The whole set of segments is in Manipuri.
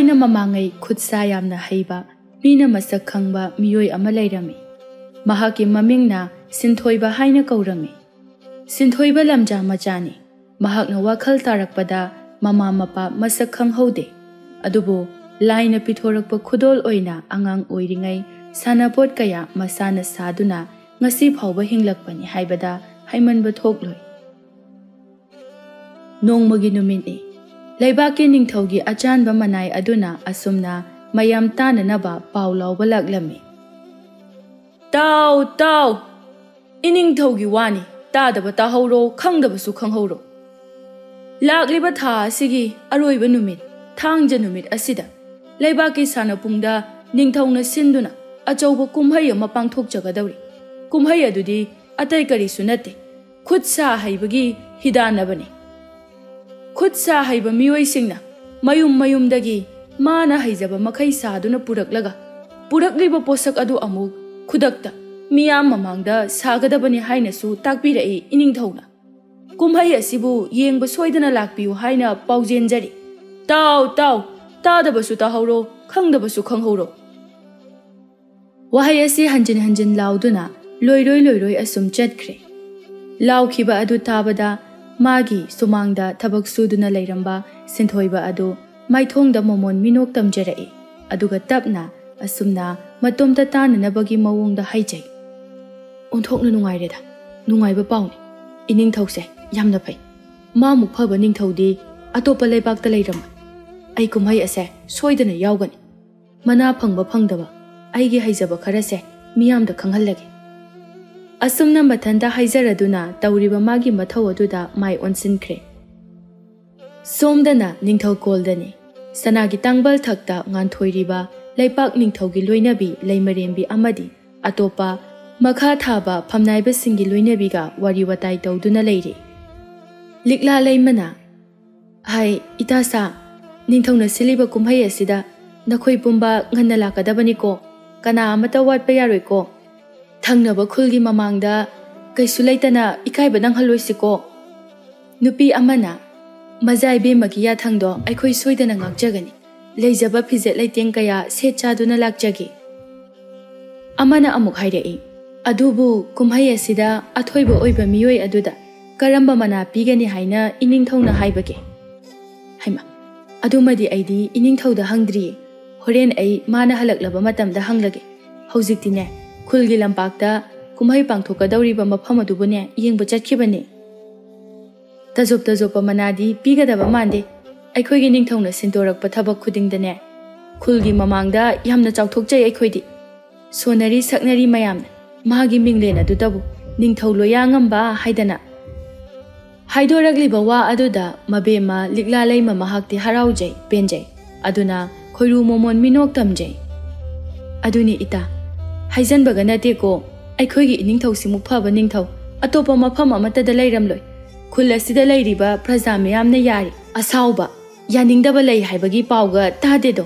थाइना ममांगै खुदसा यामना हैबा मीना मसक खंगबा मियोय अमा लैरमी महाकी ममिंगना सिंथोइबा हाइना कौरमी सिंथोइबा लमजा मचानी महाकना वाखल तारकपदा ममा मपा मसक खंगहौदे अदुबो लाइना पिथोरकपा खुदोल ओइना आंगांग ओइरिङै सानापोट कया मसाना सादुना ngasi phawba hinglakpani haibada haimanba thokloi nongmagi numini laibaki ningthaugi achanba manai aduna asumna mayam tananaba paulawba laklami taw iningthaugi wani tadaba tahawro khangdaba su khanghawro lakliba tha asigi aroiba numit thangja numit asida laibaki sanapungda ningthauna sinduna achauba kumhai ama pangthokjagadawri kumhai adudi atai kari sunate khudsa haibagi hidanabani khudsa haiba miyoi singna mayum dagi mana haijaba makhai saduna purakliba posak adu amu khudakta miyam mamangda sagadabani haina su takbirai iningthauna kumhai asibu yengba soidana lakpiu haina paujenjari taw tadabasu tahawro khangdabasu khanghawro wahai asi hanjin lauduna loiroi asum chatkhre laukhiba adu tabada magi sumangda thabak suduna leiramba sinthoiba adu maithongda momon minok tamjarai aduga tapna asumna matomta tananabagi mawongda haijai onthokna nungaireda nungaiba pauni ining thause yamna phai mamuk phaba ning thodi atopa leibakta leiram ai kumhai ase soidana yawgani mana phangba phangdaba aigi haijaba kharase miyamda khanghallage asumna mathanda haijaraduna tawriba magi mathau aduda mai onsinkhre somdana ningthau koldani sanagi tangbal thakta nganthoi leipak ningthaugi loinabi leimarembi amadi atopa makha thaba phamnaiba singi loinabiga wari watai tawduna leire likla leimana hai itasa ningthauna siliba kumhai asida nakhoi pumba nganna lakadabani ko kana amata watpa yaroi ko thangnaba khulgi mamangda kaisu leitana ikaiba nanghalloisiko nupi amana mazaibe magiya thangdo aikhoi soidana ngagjagani leijaba phijet leiteng kaya sechaduna lakjagi amana amuk hairei adubu kumhai asida athoiba oiba miyoi aduda karamba mana pigani haina iningthongna haibage haima adumadi aidi iningthauda hangdri horen ai mana halaklaba matamda hanglage haujiktine khulgi lampakta kumhai pangthokadawriba mafam adubune yengba chatkhibane tajop manadi pigadaba mande aikhoigi ningthongna sintorakpa thabak khudingdane khulgi mamangda yamna chawthokjai aikhoidi sonari saknari mayamna magi minglen adudabu ningthaulo yangamba haidana haidoragliba wa aduda mabema likla leima mahakti haraujai penjai aduna khoiru momon minok tamjai aduni ita haijan baga nate ko aikhoigi iningthau simuk phaba ningthau atopa mafam amata da leiramloi khul asida leiriba praja mayamna yari asauba yaningdaba lei haibagi pauga tade do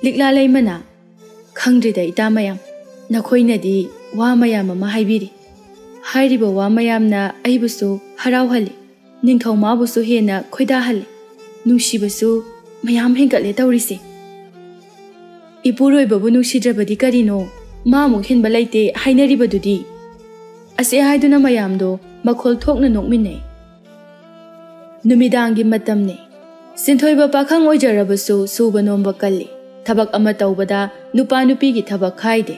likla leimana khangdrida ita mayam nakhoinadi wa mayam ma haibiri hairiba wa mayamna aibusu harauhali ningthau mabusu hena khoida hali nungsibasu mayam hengatle tawrise ipuroi babu nungsidrabadi karino mamuk hinba leite hainaribadudi ase haiduna mayamdo makhol thokna nokminai numidangi matamne sinthoiba pakhang oijarabasu suba nomba kalli thabak ama tawbada nupa nupi gi thabak khaide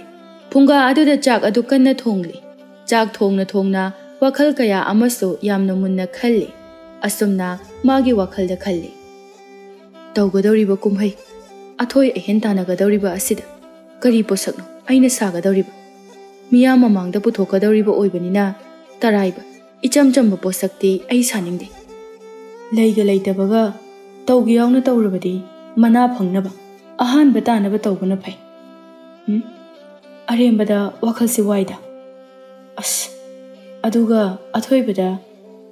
phunga aduda chak adu kanna thongli chak thongna wakhal kaya amasu yamna munna khalli asumna magi wakhal da khalli tawgadawriba kumhai athoi ahen tanagadawriba asida kari posakno aina sagadawriba miya mamangda puthokadawriba oibanina taraiba ichamchamba posakti ai saningde leiga leitabaga tawgi yawna tawrabadi mana phangnaba ahan batanaba tawbana phai arembada wakhalsi waida as aduga athoibada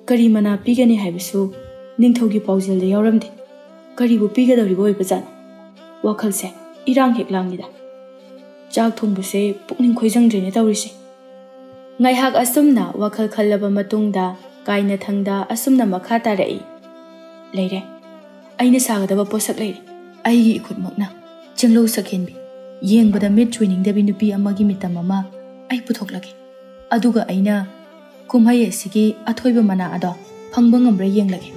kari mana pigani haibasu ningthaugi paujelde yawramde karibu pigadawriba oibajana wakhalse irang heklangida chak thongbase pukning khoijangdrene tawrise ngaihak asumna wakhal khallaba matungda kaina thangda asumna makha tarai leire aina sagadaba posak leire ꯑꯩꯒꯤ ꯏꯈꯨꯠꯃꯛꯅ ꯆꯦꯡꯂꯧ ꯁꯛꯍꯦꯟꯕꯤ ꯌꯦꯡꯕꯗ ꯃꯤꯠ ꯆꯨꯏꯅꯤꯡꯗꯕꯤ ꯅꯨꯄꯤ ꯑꯃꯒꯤ ꯃꯤꯇꯝ ꯑꯃ ꯑꯩ ꯄꯨꯊꯣꯛꯂꯒꯦ ꯑꯗꯨꯒ ꯑꯩꯅ ꯀꯨꯝꯍꯩ ꯑꯁꯤꯒꯤ ꯑꯊꯣꯏꯕ ꯃꯅꯥ ꯑꯗꯣ ꯐꯪꯕ ꯉꯝꯕ꯭ꯔꯥ ꯌꯦꯡꯂꯒꯦ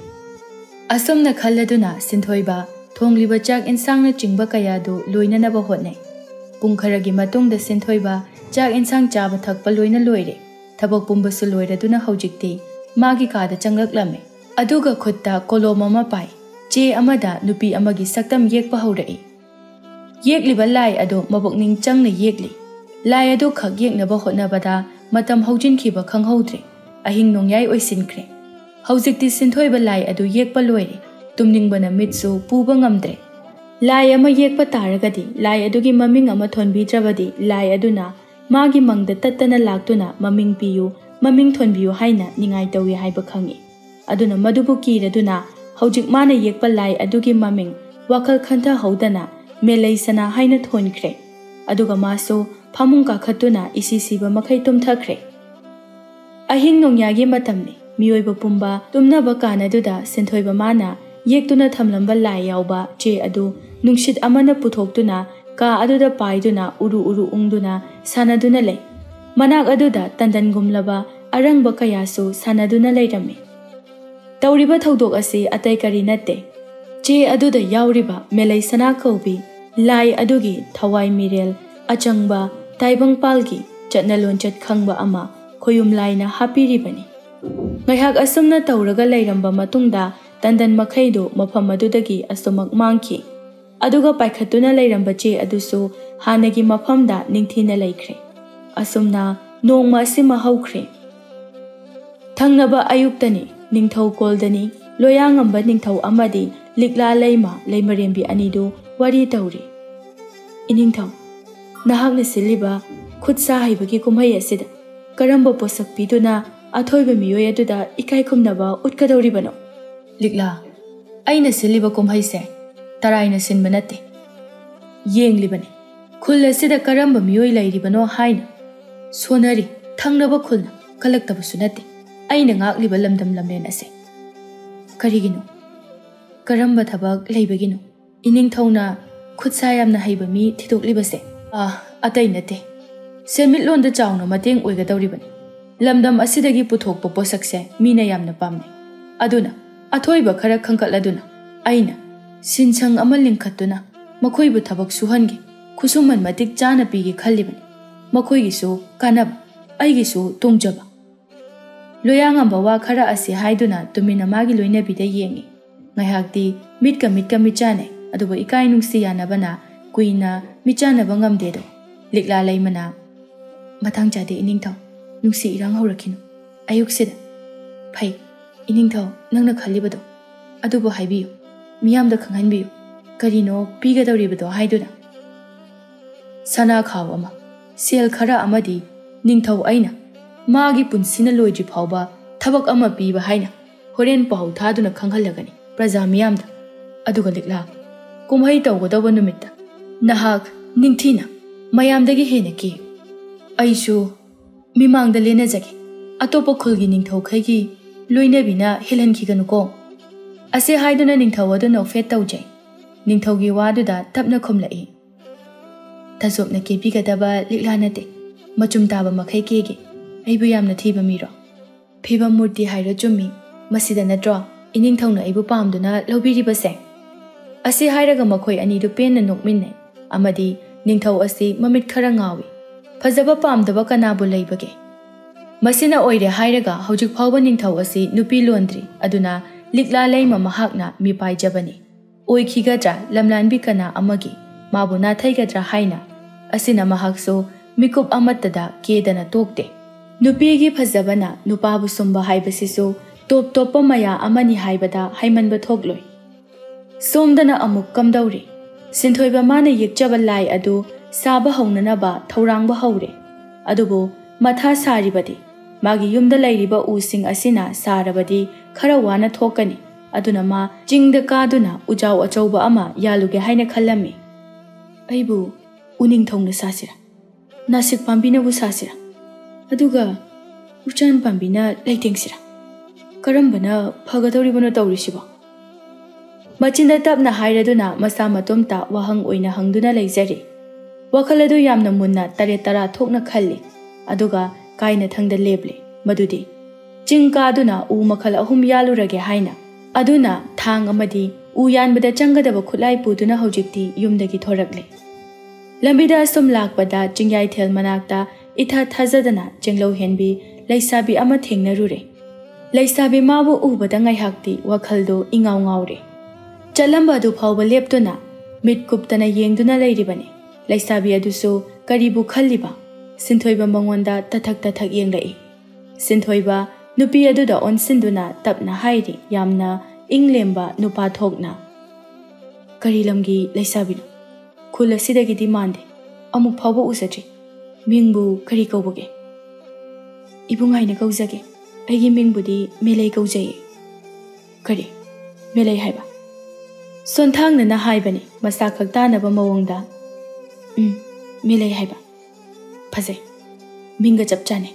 ꯑꯁꯨꯝꯅ ꯈꯜꯂꯗꯨꯅ ꯁꯤꯟꯊꯣꯏꯕ ꯊꯣꯡꯂꯤꯕ ꯆꯥꯛ ꯏꯟꯁꯥꯡꯅ ꯆꯤꯡꯕ ꯀꯌꯥꯗꯨ ꯂꯣꯏꯅꯅꯕ ꯍꯣꯠꯅꯩ ꯄꯨꯡ ꯈꯔꯒꯤ ꯃꯇꯨꯡꯗ ꯁꯤꯟꯊꯣꯏꯕ ꯆꯥꯛ ꯏꯟꯁꯥꯡ ꯆꯥꯕ ꯊꯛꯄ ꯂꯣꯏꯅ ꯂꯣꯏꯔꯦ ꯊꯕꯛ ꯄꯨꯝꯕꯁꯨ ꯂꯣꯏꯔꯗꯨꯅ ꯍꯧꯖꯤꯛꯇꯤ ꯃꯥꯒꯤ ꯀꯥꯗ ꯆꯪꯂꯛꯂꯝꯃꯤ ꯑꯗꯨꯒ ꯈꯨꯠꯇ ꯀꯣꯂꯣꯝ ꯑꯃ ꯄꯥꯏ ꯆꯦ ꯑꯃꯗ ꯅꯨꯄꯤ ꯑꯃꯒꯤ ꯁꯛꯇꯝ ꯌꯦꯛꯄ ꯍꯧꯔꯛꯏ ꯌꯦꯛꯂꯤꯕ ꯂꯥꯏ ꯑꯗꯨ ꯃꯕꯨꯛꯅꯤꯡ ꯆꯪꯅ ꯌꯦꯛꯂꯤ ꯂꯥꯏ ꯑꯗꯨ ꯈꯛ ꯌꯦꯛꯅꯕ ꯍꯣꯠꯅꯕꯗ ꯃꯇꯝ ꯍꯧꯖꯤꯟꯈꯤꯕ ꯈꯪꯍꯧꯗ꯭ꯔꯦ ꯑꯍꯤꯡ ꯅꯣꯡꯌꯥꯏ ꯑꯣꯏꯁꯤꯟꯈ꯭ꯔꯦ ꯍꯧꯖꯤꯛꯇꯤ ꯁꯤꯟꯊꯣꯏꯕ ꯂꯥꯏ ꯑꯗꯨ ꯌꯦꯛꯄ ꯂꯣꯏꯔꯦ ꯇꯨꯝꯅꯤꯡꯕꯅ ꯃꯤꯠꯁꯨ ꯄꯨꯕ ꯉꯝꯗ꯭ꯔꯦ ꯂꯥꯏ ꯑꯃ ꯌꯦꯛꯄ ꯇꯥꯔꯒꯗꯤ ꯂꯥꯏ ꯑꯗꯨꯒꯤ ꯃꯃꯤꯡ ꯑꯃ ꯊꯣꯟꯕꯤꯗ꯭ꯔꯕꯗꯤ ꯂꯥꯏ ꯑꯗꯨꯅ ꯃꯥꯒꯤ ꯃꯪꯗ ꯇꯠꯇꯅ ꯂꯥꯛꯇꯨꯅ ꯃꯃꯤꯡ ꯄꯤꯌꯨ ꯃꯃꯤꯡ ꯊꯣꯟꯕꯤꯌꯨ ꯍꯥꯏꯅ ꯅꯤꯡꯉꯥꯏ ꯇꯧꯏ ꯍꯥꯏꯕ ꯈꯪꯏ ꯑꯗꯨꯅ ꯃꯗꯨꯕꯨ ꯀꯤꯔꯗꯨꯅ ꯍꯧꯖꯤꯛ ꯃꯥꯅ ꯌꯦꯛꯄ ꯂꯥꯏ ꯑꯗꯨꯒꯤ ꯃꯃꯤꯡ ꯋꯥꯈꯜ ꯈꯟꯊꯍꯧꯗꯅ ꯃꯦꯂꯩꯁꯅꯥ ꯍꯥꯏꯅ ꯊꯣꯟꯈ꯭ꯔꯦ ꯑꯗꯨꯒ ꯃꯥꯁꯨ ꯐꯃꯨꯡ ꯀꯥꯈꯠꯇꯨꯅ ꯏꯁꯤ ꯁꯤꯕ ꯃꯈꯩ ꯇꯨꯝꯊꯈ꯭ꯔꯦ ꯑꯍꯤꯡ ꯅꯣꯡꯌꯥꯏꯒꯤ ꯃꯇꯝꯅꯤ ꯃꯤꯑꯣꯏꯕ ꯄꯨꯝꯕ ꯇꯨꯝꯅꯕ ꯀꯥꯟꯅꯗꯨꯗ ꯁꯤꯟꯊꯣꯏꯕ ꯃꯥꯅ ꯌꯦꯛꯇꯨꯅ ꯊꯝꯂꯝꯕ ꯂꯥꯏ ꯌꯥꯎꯕ ꯆꯦ ꯑꯗꯨ ꯅꯨꯡꯁꯤꯠ ꯑꯃꯅ ꯄꯨꯊꯣꯛꯇꯨꯅ ꯀꯥ ꯑꯗꯨꯗ ꯄꯥꯏꯗꯨꯅ ꯎꯔꯨ ꯎꯔꯨ ꯎꯪꯗꯨꯅ ꯁꯥꯟꯅꯗꯨꯅ ꯂꯩ ꯃꯅꯥꯛ ꯑꯗꯨꯗ ꯇꯟꯗꯟꯒꯨꯝꯂꯕ ꯑꯔꯪꯕ ꯀꯌꯥꯁꯨ ꯁꯥꯟꯅꯗꯨꯅ ꯂꯩꯔꯝꯃꯤ ꯇꯧꯔꯤꯕ ꯊꯧꯗꯣꯛ ꯑꯁꯤ ꯑꯇꯩ ꯀꯔꯤ ꯅꯠꯇꯦ ꯆꯦ ꯑꯗꯨꯗ ꯌꯥꯎꯔꯤꯕ ꯃꯦꯂꯩꯁꯅꯥ ꯀꯧꯕꯤ ꯂꯥꯏ ꯑꯗꯨꯒꯤ ꯊꯋꯥꯏ ꯃꯤꯔꯦꯜ ꯑꯆꯪꯕ ꯇꯥꯏꯕꯪꯄꯥꯜꯒꯤ ꯆꯠꯅ ꯂꯣꯟꯆꯠ ꯈꯪꯕ ꯑꯃ ꯈꯣꯌꯨꯝ ꯂꯥꯏꯅ ꯍꯥꯞꯄꯤꯔꯤꯕꯅꯤ ꯉꯥꯏꯍꯥꯛ ꯑꯁꯨꯝꯅ ꯇꯧꯔꯒ ꯂꯩꯔꯝꯕ ꯃꯇꯨꯡꯗ ꯇꯟꯗꯟ ꯃꯈꯩꯗꯨ ꯃꯐꯝ ꯑꯗꯨꯗꯒꯤ ꯑꯁꯨꯃꯛ ꯃꯥꯡꯈꯤ ꯑꯗꯨꯒ ꯄꯥꯏꯈꯠꯇꯨꯅ ꯂꯩꯔꯝꯕ ꯆꯦ ꯑꯗꯨꯁꯨ ꯍꯥꯟꯅꯒꯤ ꯃꯐꯝꯗ ꯅꯤꯡꯊꯤꯅ ꯂꯩꯈ꯭ꯔꯦ ꯑꯁꯨꯝꯅ ꯅꯣꯡꯃ ꯑꯁꯤꯃ ꯍꯧꯈ꯭ꯔꯦ ꯊꯪꯅꯕ ꯑꯌꯨꯛꯇꯅꯤ ꯅꯤꯡꯊꯧꯀꯣꯜꯗꯅꯤ ꯂꯣꯌꯥꯉꯝꯕ ꯅꯤꯡꯊꯧ ꯑꯃꯗꯤ ꯂꯤꯛꯂꯥ ꯂꯩꯃ ꯂꯩꯃꯔꯦꯝꯕꯤ ꯑꯅꯤꯗꯨ ꯋꯥꯔꯤ ꯇꯧꯔꯤ ꯏꯅꯤꯡꯊꯧ ꯅꯍꯥꯛꯅ ꯁꯤꯜꯂꯤꯕ ꯈꯨꯠ ꯁꯥ ꯍꯩꯕꯒꯤ ꯀꯨꯝꯍꯩ ꯑꯁꯤꯗ ꯀꯔꯝꯕ ꯄꯣꯠꯁꯛ ꯄꯤꯗꯨꯅ ꯑꯊꯣꯏꯕ ꯃꯤꯑꯣꯏ ꯑꯗꯨꯗ ꯏꯀꯥꯏ ꯈꯨꯝꯅꯕ ꯎꯠꯀꯗꯧꯔꯤꯕꯅꯣ ꯂꯤꯛꯂꯥ ꯑꯩꯅ ꯁꯤꯜꯂꯤꯕ ꯀꯨꯝꯍꯩꯁꯦ ꯇꯔꯥꯏꯅ ꯁꯤꯟꯕ ꯅꯠꯇꯦ ꯌꯦꯡꯂꯤꯕꯅꯤ ꯈꯨꯜ ꯑꯁꯤꯗ ꯀꯔꯝꯕ ꯃꯤꯑꯣꯏ ꯂꯩꯔꯤꯕꯅꯣ ꯍꯥꯏꯅ ꯁꯣꯟꯅꯔꯤ ꯊꯪꯅꯕ ꯈꯨꯜꯅ ꯀꯜꯂꯛꯇꯕꯁꯨ ꯅꯠꯇꯦ ꯑꯩꯅ ꯉꯥꯛꯂꯤꯕ ꯂꯝꯗꯝ ꯂꯝꯂꯦꯟ ꯑꯁꯦ ꯀꯔꯤꯒꯤꯅꯣ ꯀꯔꯝꯕ ꯊꯕꯛ ꯂꯩꯕꯒꯤꯅꯣ ꯏꯅꯤꯡꯊꯧꯅ ꯈꯨꯠꯁꯥ ꯌꯥꯝꯅ ꯍꯩꯕ ꯃꯤ ꯊꯤꯗꯣꯛꯂꯤꯕꯁꯦ ꯑꯇꯩ ꯅꯠꯇꯦ ꯁꯦꯟꯃꯤꯠꯂꯣꯟꯗ ꯆꯥꯎꯅ ꯃꯇꯦꯡ ꯑꯣꯏꯒꯗꯧꯔꯤꯕꯅꯤ ꯂꯝꯗꯝ ꯑꯁꯤꯗꯒꯤ ꯄꯨꯊꯣꯛꯄ ꯄꯣꯠꯁꯛꯁꯦ ꯃꯤꯅ ꯌꯥꯝꯅ ꯄꯥꯝꯅꯩ ꯑꯗꯨꯅ ꯑꯊꯣꯏꯕ ꯈꯔ ꯈꯟꯒꯠꯂꯗꯨꯅ ꯑꯩꯅ ꯁꯤꯟꯁꯪ ꯑꯃ ꯂꯤꯡꯈꯠꯇꯨꯅ ꯃꯈꯣꯏꯕꯨ ꯊꯕꯛ ꯁꯨꯍꯟꯒꯦ ꯈꯨꯠꯁꯨꯃꯟ ꯃꯇꯤꯛ ꯆꯥꯅ ꯄꯤꯒꯦ ꯈꯜꯂꯤꯕꯅꯤ ꯃꯈꯣꯏꯒꯤꯁꯨ ꯀꯥꯟꯅꯕ ꯑꯩꯒꯤꯁꯨ ꯇꯣꯡꯖꯕ ꯂꯣꯌꯥꯉꯝꯕ ꯋꯥ ꯈꯔ ꯑꯁꯤ ꯍꯥꯏꯗꯨꯅ ꯇꯨꯃꯤꯟꯅ ꯃꯥꯒꯤ ꯂꯣꯏꯅꯕꯤꯗ ꯌꯦꯡꯉꯤ ꯉꯥꯏꯍꯥꯛꯇꯤ ꯃꯤꯠꯀ ꯃꯤꯠꯆꯥꯅꯩ ꯑꯗꯨꯕꯨ ꯏꯀꯥꯏ ꯅꯨꯡꯁꯤ ꯌꯥꯅꯕꯅ ꯀꯨꯏꯅ ꯃꯤꯠꯆꯥꯅꯕ ꯉꯝꯗꯦꯗꯣ ꯂꯤꯛꯂꯥ ꯂꯩꯃꯅ ꯃꯇꯥꯡ ꯆꯥꯗꯦ ꯏꯅꯤꯡꯊꯧ ꯅꯨꯡꯁꯤ ꯏꯔꯥꯡ ꯍꯧꯔꯛꯈꯤꯅꯨ ꯑꯌꯨꯛꯁꯤꯗ ꯐꯩ ꯏꯅꯤꯡꯊꯧ ꯅꯪꯅ ꯈꯜꯂꯤꯕꯗꯣ ꯑꯗꯨꯕꯨ ꯍꯥꯏꯕꯤꯌꯨ ꯃꯤꯌꯥꯝꯗ ꯈꯪꯍꯟꯕꯤꯌꯨ ꯀꯔꯤꯅꯣ ꯄꯤꯒꯗꯧꯔꯤꯕꯗꯣ ꯍꯥꯏꯗꯨꯅ ꯁꯅꯥ ꯈꯥꯎ ꯑꯃ ꯁꯦꯜ ꯈꯔ ꯑꯃꯗꯤ ꯅꯤꯡꯊꯧ ꯑꯩꯅ ꯃꯥꯒꯤ ꯄꯨꯟꯁꯤꯅ ꯂꯣꯏꯗ꯭ꯔꯤ ꯐꯥꯎꯕ ꯊꯕꯛ ꯑꯃ ꯄꯤꯕ ꯍꯥꯏꯅ ꯍꯣꯔꯦꯟ ꯄꯥꯎ ꯊꯥꯗꯨꯅ ꯈꯪꯍꯜꯂꯒꯅꯤ ꯄ꯭ꯔꯖꯥ ꯃꯤꯌꯥꯝꯗ ꯑꯗꯨꯒ ꯂꯤꯛꯂꯥ ꯀꯨꯝꯍꯩ ꯇꯧꯒꯗꯧꯕ ꯅꯨꯃꯤꯠꯇ ꯅꯍꯥꯛ ꯅꯤꯡꯊꯤꯅ ꯃꯌꯥꯝꯗꯒꯤ ꯍꯦꯟꯅ ꯀꯤꯌꯨ ꯑꯩꯁꯨ ꯃꯤꯃꯥꯡꯗ ꯂꯦꯟꯅꯖꯒꯦ ꯑꯇꯣꯞꯄ ꯈꯨꯜꯒꯤ ꯅꯤꯡꯊꯧꯈꯩꯒꯤ ꯂꯣꯏꯅꯕꯤꯅ ꯍꯦꯜꯍꯟꯈꯤꯒꯅꯨꯀꯣ ꯑꯁꯤ ꯍꯥꯏꯗꯨꯅ ꯅꯤꯡꯊꯧ ꯑꯗꯨ ꯅꯣꯛꯐꯦꯠ ꯇꯧꯖꯩ ꯅꯤꯡꯊꯧꯒꯤ ꯋꯥꯗꯨꯗ ꯇꯞꯅ ꯈꯨꯝꯂꯛꯏ ꯊꯖꯣꯞꯅ ꯀꯦꯕꯤꯒꯗꯕ ꯂꯤꯛꯂꯥ ꯅꯠꯇꯦ ꯃꯆꯨꯝ ꯇꯥꯕ ꯃꯈꯩ ꯀꯦꯒꯦ ꯑꯩꯕꯨ ꯌꯥꯝꯅ ꯊꯤꯕ ꯃꯤꯔꯣ ꯐꯤꯕꯝ ꯃꯨꯔꯇꯤ ꯍꯥꯏꯔꯣ ꯆꯨꯝꯃꯤ ꯃꯁꯤꯗ ꯅꯠꯇ꯭ꯔꯣ ꯏꯅꯤꯡꯊꯧꯅ ꯑꯩꯕꯨ ꯄꯥꯝꯗꯨꯅ ꯂꯧꯕꯤꯔꯤꯕꯁꯦ ꯑꯁꯤ ꯍꯥꯏꯔꯒ ꯃꯈꯣꯏ ꯑꯅꯤꯗꯨ ꯄꯦꯟꯅ ꯅꯣꯛꯃꯤꯟꯅꯩ ꯑꯃꯗꯤ ꯅꯤꯡꯊꯧ ꯑꯁꯤ ꯃꯃꯤꯠ ꯈꯔ ꯉꯥꯎꯏ ꯐꯖꯕ ꯄꯥꯝꯗꯕ ꯀꯅꯥꯕꯨ ꯂꯩꯕꯒꯦ ꯃꯁꯤꯅ ꯑꯣꯏꯔꯦ ꯍꯥꯏꯔꯒ ꯍꯧꯖꯤꯛ ꯐꯥꯎꯕ ꯅꯤꯡꯊꯧ ꯑꯁꯤ ꯅꯨꯄꯤ ꯂꯣꯟꯗ꯭ꯔꯤ ꯑꯗꯨꯅ ꯂꯤꯛꯂꯥ ꯂꯩꯃ ꯃꯍꯥꯛꯅ ꯃꯤꯄꯥꯏꯖꯕꯅꯤ ꯑꯣꯏꯈꯤꯒꯗ꯭ꯔꯥ ꯂꯝꯂꯥꯟꯕꯤ ꯀꯅꯥ ꯑꯃꯒꯤ ꯃꯥꯕꯨ ꯅꯥꯊꯩꯒꯗ꯭ꯔꯥ ꯍꯥꯏꯅ ꯑꯁꯤꯅ ꯃꯍꯥꯛꯁꯨ ꯃꯤꯀꯨꯞ ꯑꯃꯠꯇꯗ ꯀꯦꯗꯅ ꯇꯣꯛꯇꯦ ꯅꯨꯄꯤꯒꯤ ꯐꯖꯕꯅ ꯅꯨꯄꯥꯕꯨ ꯁꯨꯝꯕ ꯍꯥꯏꯕꯁꯤꯁꯨ ꯇꯣꯞ ꯇꯣꯞꯄ ꯃꯌꯥ ꯑꯃꯅꯤ ꯍꯥꯏꯕꯗ ꯍꯩꯃꯟꯕ ꯊꯣꯛꯂꯣꯏ ꯁꯣꯝꯗꯅ ꯑꯃꯨꯛ ꯀꯝꯗꯧꯔꯤ ꯁꯤꯟꯊꯣꯏꯕ ꯃꯥꯅ ꯌꯦꯛꯆꯕ ꯂꯥꯏ ꯑꯗꯨ ꯁꯥꯕ ꯍꯧꯅꯅꯕ ꯊꯧꯔꯥꯡꯕ ꯍꯧꯔꯦ ꯑꯗꯨꯕꯨ ꯃꯊꯥ ꯁꯥꯔꯤꯕꯗꯤ ꯃꯥꯒꯤ ꯌꯨꯝꯗ ꯂꯩꯔꯤꯕ ꯎꯁꯤꯡ ꯑꯁꯤꯅ ꯁꯥꯔꯕꯗꯤ ꯈꯔ ꯋꯥꯅ ꯊꯣꯛꯀꯅꯤ ꯑꯗꯨꯅ ꯃꯥ ꯆꯤꯡꯗ ꯀꯥꯗꯨꯅ ꯎꯖꯥꯎ ꯑꯆꯧꯕ ꯑꯃ ꯌꯥꯜꯂꯨꯒꯦ ꯍꯥꯏꯅ ꯈꯜꯂꯝꯃꯤ ꯑꯩꯕꯨ ꯎꯅꯤꯡꯊꯧꯅ ꯁꯥꯁꯤꯔꯥ ꯅꯥꯁꯤꯛ ꯄꯥꯝꯕꯤꯅꯕꯨ ꯁꯥꯁꯤꯔꯥ ꯑꯗꯨꯒ ꯎꯆꯥꯟ ꯄꯥꯝꯕꯤꯅ ꯂꯩꯇꯦꯡꯁꯤꯔꯥ ꯀꯔꯝꯕꯅ ꯐꯒꯗꯧꯔꯤꯕꯅꯣ ꯇꯧꯔꯤꯁꯤꯕꯣ Machinda tapna hairaduna masa matomta wahang oina hangduna leizari. Wakhal adu yamna munna tare tara thokna khalli. Aduga kaina thangda leble. Madudi ching kaduna u makhal ahum yalurage haina. Aduna thang amadi u yanbada changadaba khulai puduna hojikti yumdagi thorakle. Lambida sum lakpada chingyai thel manakta itha thazadana chinglo henbi leisabi ama thengnarure. Leisabi mabu ubada ngaihakti wakhaldo ingaw ngawre. Chalamba adu phawba leptuna mit kuptana yengduna leiribane. Leisabi adusu karibu khalliba. Sinthoiba mangonda tathak yenglai. Sinthoiba nupi aduda onsinduna tapna hairi yamna inglemba nupa thokna. Karilamgi leisabino. Khula sidagidi mande. Amuk phawba usatri. Mingbu kari kauboge. Ibungaina kauzage. Aigi mingbudi melei kaujaye. Kari. Melei haiba. Sonthangna na haibani. Masa khaktanaba mawongda. Melei haiba. Phazai. Minga chapchane.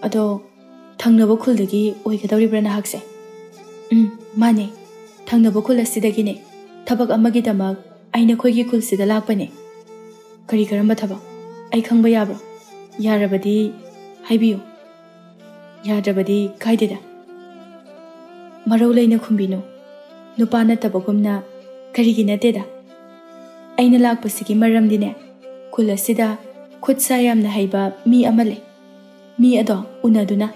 Ado thangnaba khuldagi oigadawribrana hakse. Mane. Thangnaba khul asidagine. Thabak amagidamak aina khoigi khulsida lakpane. Kari karamba thabak. Ai khangba yabro. Yarabadi haibiyo. Yadrabadi kaideda. Marau leina khumbino. Nupana tabagumna karigi nateda. Aina lakpasigi maramdine. Khul asida khutsa yamna haiba mi amale. Mi ado unaduna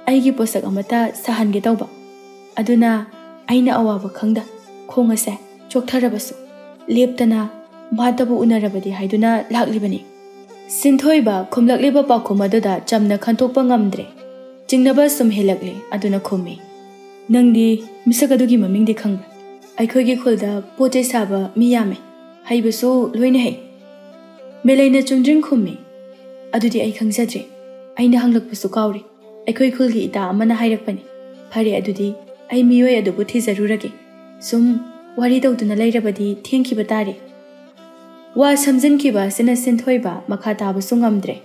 aigi posak amata sahange tawba. Aduna aina awaba khangda khongase choktarabasu leptana bhatabu unarabadi haiduna laklibani. Sinthoiba khumlakleba pakhumaduda chamna khantokpa ngamdre. Jingnaba sum helakle aduna khumi. Nangdi misakadugi mamingdi khangba. Aikhoigi khulda poche saba mi yame. Haibasu loina hai. Melaina chungdring khumi. Adudi ai khangsadre. Aina hanglakpasu kawri. Aikhoi khulgi ita amana hairakpani. Phare adudi ai miyoi adubu thizarurage. Sum wari tawduna lairabadi thengkiba tare. Wa samjankiba sina sinthoiba makha tabasu ngamdre.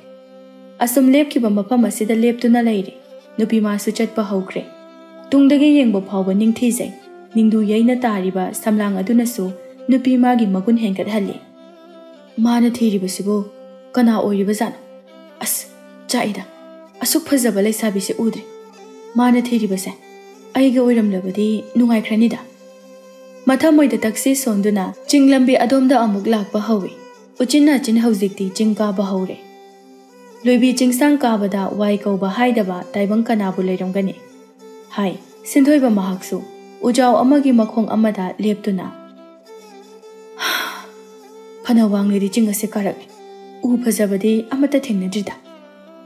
Asum lepkiba mafam asida leptuna laire. Nupi masu chatpa hawkre. Tungdagi yengbo phawba ningthizai. Ningdu yaina tariba samlang adunasu nupi magi magun henkat halli. Mana thiribasibo kana oiriba zana. As chaida. Asuk phazaba leisabisi udre. Mana thiribase. Aiga oiramlabadi nungaikranida. Mathamoida taxi sonduna chinglambi adomda amuk lakpa hawi. Uchinna chin hauzikti chingka bahawre. Loibi chingsang kabada wai kauba haidaba taibang kanabu leiramgani. Hai, sinthoiba mahaksu. Ujau amagi makhong amada leptuna. Phana wangledi chingase karak. U phazabadi amata thengnadrida.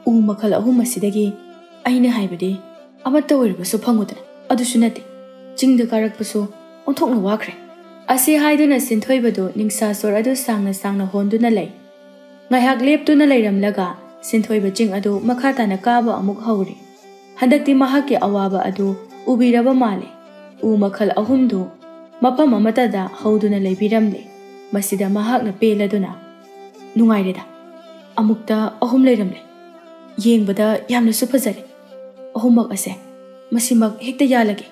U makhal ahum asidagi aina haibadi amata oiribasu phangudana. Adusu nate. Chingda karakpasu onthokna wakre. Asi haiduna sinthoibadu ningsa sor adu sangna honduna lei. Ngaihak leptuna leiramlaga sinthoiba ching adu makhatana kaba amuk hawri. Handakti mahakki awaba adu ubiraba male. U makhal ahumdu mapam amatada hauduna leibiramle. Masida mahakna peladuna. Nungaireda. Amukta ahum leiramle. Yengbada yamna supazare. Ahumak ase. Masimak hekta yalage.